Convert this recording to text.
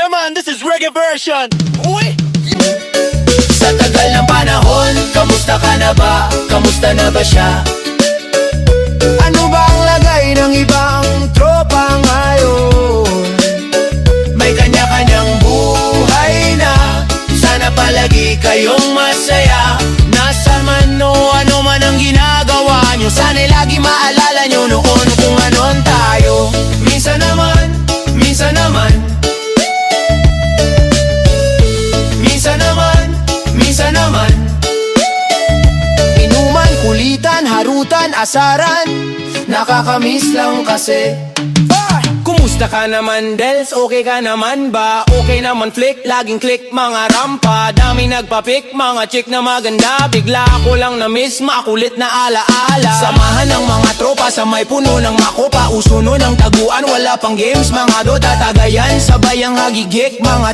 Yeah man, this is reggae version. Uy! Sa tagal ng panahon, kamusta ka na ba? Kamusta na ba siya? Ano ba ang lagay ng ibang tropa ngayon? May kanya-kanyang buhay na. Sana palagi kayong masaya. Nasa man o ano man ang ginagawa nyo, sana'y lagi maalala nyo noon kung anon tayo. Minsan naman, minsan naman, minsan naman, minsan naman, inuman, kulitan, harutan, asaran, nakakamiss lang kasi. Kumusta ka naman, Dels? Okay ka naman ba? Okay naman, flick, laging click, mga rampa. Dami nagpapik, mga chick na maganda. Bigla ako lang na-miss, makulit na alaala. Samahan ng mga tropa sa may puno ng makopa. Uso nun ang taguan, wala pang games, mga dota tagayan. Sabay ang hagigik, mga